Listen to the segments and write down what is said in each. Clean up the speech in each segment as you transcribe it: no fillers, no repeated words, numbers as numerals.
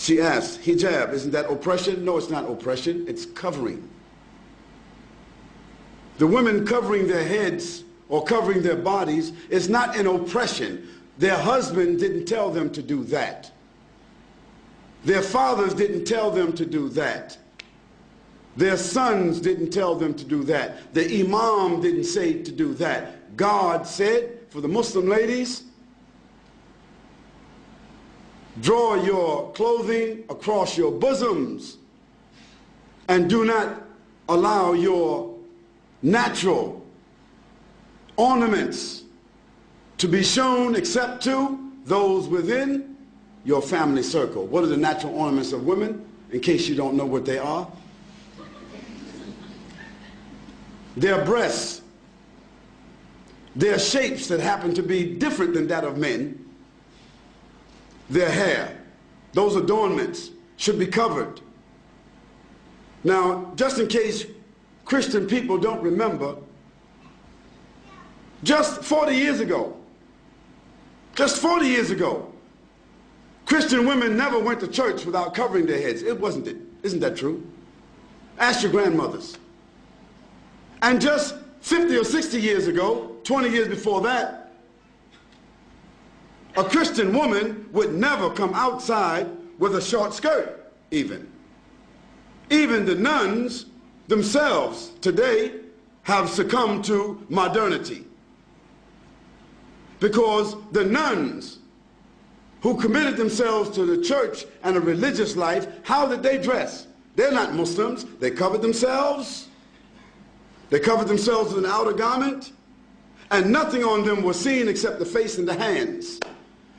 She asked, hijab, isn't that oppression? No, it's not oppression, it's covering. The women covering their heads or covering their bodies is not an oppression. Their husband didn't tell them to do that. Their fathers didn't tell them to do that. Their sons didn't tell them to do that. The imam didn't say to do that. God said, for the Muslim ladies, draw your clothing across your bosoms and do not allow your natural ornaments to be shown except to those within your family circle. What are the natural ornaments of women, in case you don't know what they are? Their breasts, their shapes that happen to be different than that of men, their hair, those adornments should be covered. Now, just in case Christian people don't remember, just 40 years ago, Christian women never went to church without covering their heads. It wasn't it. Isn't that true? Ask your grandmothers. And just 50 or 60 years ago, 20 years before that, a Christian woman would never come outside with a short skirt, even. Even the nuns themselves today have succumbed to modernity. Because the nuns who committed themselves to the church and a religious life, how did they dress? They're not Muslims. They covered themselves. They covered themselves with an outer garment, and nothing on them was seen except the face and the hands.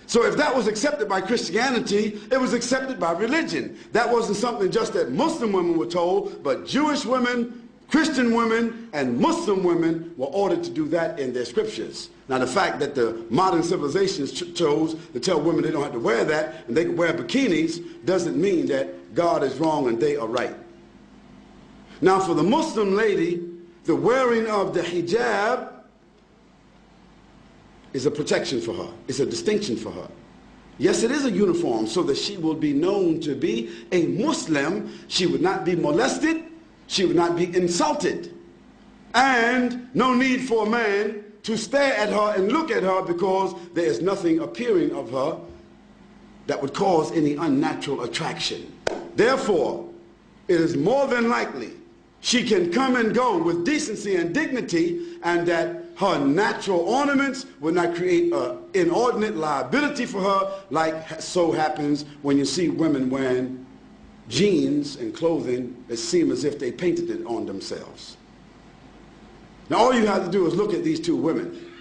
So if that was accepted by Christianity, it was accepted by religion. That wasn't something just that Muslim women were told, but Jewish women, Christian women, and Muslim women were ordered to do that in their scriptures. Now the fact that the modern civilizations chose to tell women they don't have to wear that and they can wear bikinis doesn't mean that God is wrong and they are right. Now for the Muslim lady, the wearing of the hijab is a protection for her. It's a distinction for her. Yes, it is a uniform so that she will be known to be a Muslim. She would not be molested. She would not be insulted. And no need for a man to stare at her and look at her because there is nothing appearing of her that would cause any unnatural attraction. Therefore, it is more than likely she can come and go with decency and dignity, and that her natural ornaments will not create an inordinate liability for her, like so happens when you see women wearing jeans and clothing that seem as if they painted it on themselves. Now all you have to do is look at these two women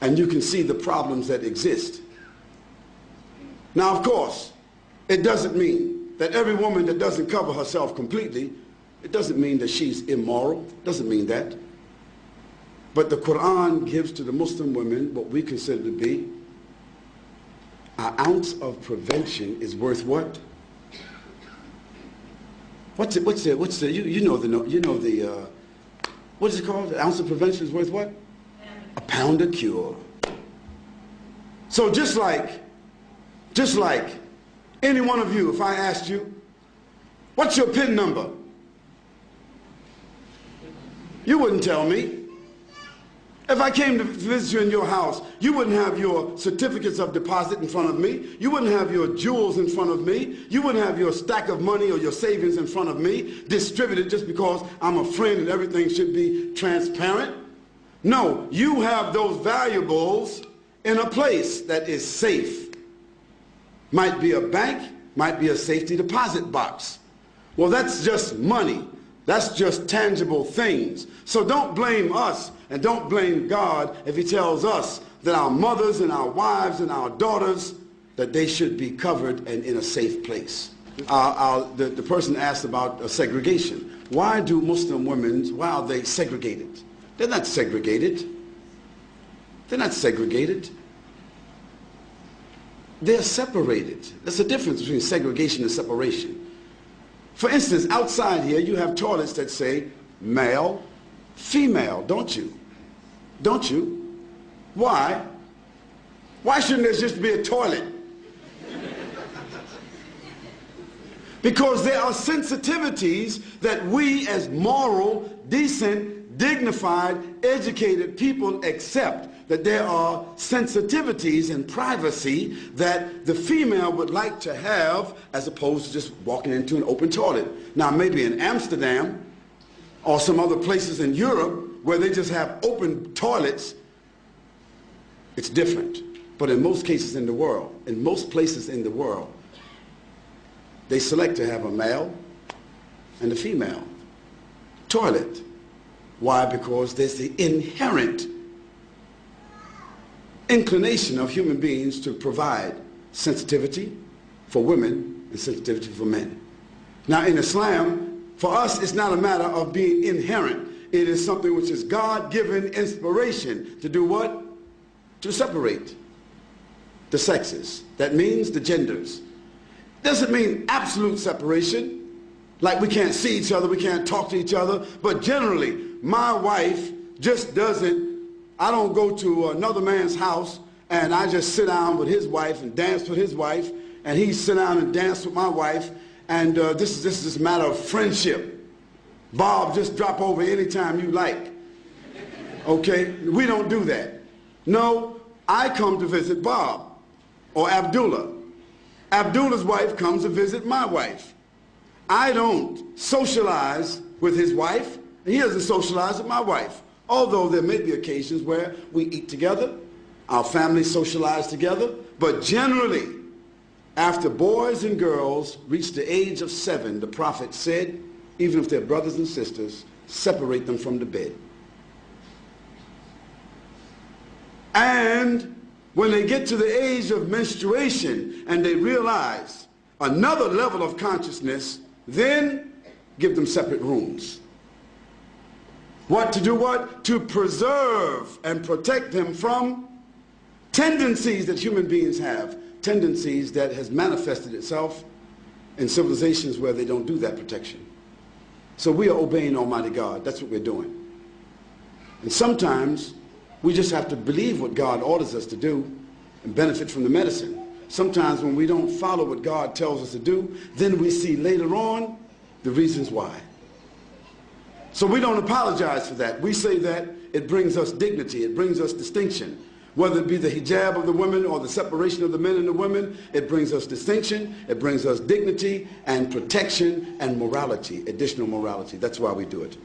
and you can see the problems that exist. Now of course, it doesn't mean that every woman that doesn't cover herself completely, it doesn't mean that she's immoral. It doesn't mean that. But the Quran gives to the Muslim women what we consider to be an ounce of prevention is worth what? What is it called? An ounce of prevention is worth what? A pound of cure. So just like any one of you, if I asked you, what's your PIN number? You wouldn't tell me. If I came to visit you in your house, you wouldn't have your certificates of deposit in front of me. You wouldn't have your jewels in front of me. You wouldn't have your stack of money or your savings in front of me, distributed just because I'm a friend and everything should be transparent. No, you have those valuables in a place that is safe. Might be a bank, might be a safety deposit box. Well, that's just money. That's just tangible things. So don't blame us and don't blame God if he tells us that our mothers and our wives and our daughters, that they should be covered and in a safe place. The person asked about segregation. Why do Muslim women, why are they segregated? They're not segregated. They're not segregated. They're separated. There's a difference between segregation and separation. For instance, outside here, you have toilets that say male, female, don't you? Don't you? Why? Why shouldn't there just be a toilet? Because there are sensitivities that we as moral, decent, dignified, educated people accept, that there are sensitivities and privacy that the female would like to have as opposed to just walking into an open toilet. Now maybe in Amsterdam or some other places in Europe where they just have open toilets, it's different. But in most cases in the world, in most places in the world, they select to have a male and a female toilet. Why? Because there's the inherent inclination of human beings to provide sensitivity for women and sensitivity for men. Now in Islam, for us, it's not a matter of being inherent. It is something which is God-given inspiration to do what? To separate the sexes. That means the genders. Doesn't mean absolute separation, like we can't see each other, we can't talk to each other, but generally, my wife just doesn't, I don't go to another man's house and I just sit down with his wife and dance with his wife, and he sit down and dance with my wife, and this is a matter of friendship. Bob, just drop over anytime you like. Okay? We don't do that. No, I come to visit Bob or Abdullah. Abdullah's wife comes to visit my wife. I don't socialize with his wife, and he doesn't socialize with my wife. Although there may be occasions where we eat together, our families socialize together, but generally, after boys and girls reach the age of 7, the Prophet said, even if they're brothers and sisters, separate them from the bed. And when they get to the age of menstruation and they realize another level of consciousness, then give them separate rooms. What to do what? To preserve and protect them from tendencies that human beings have, tendencies that has manifested itself in civilizations where they don't do that protection. So we are obeying Almighty God. That's what we're doing. And sometimes we just have to believe what God orders us to do and benefit from the medicine. Sometimes when we don't follow what God tells us to do, then we see later on the reasons why. So we don't apologize for that. We say that it brings us dignity, it brings us distinction. Whether it be the hijab of the women or the separation of the men and the women, it brings us distinction, it brings us dignity and protection and morality, additional morality. That's why we do it.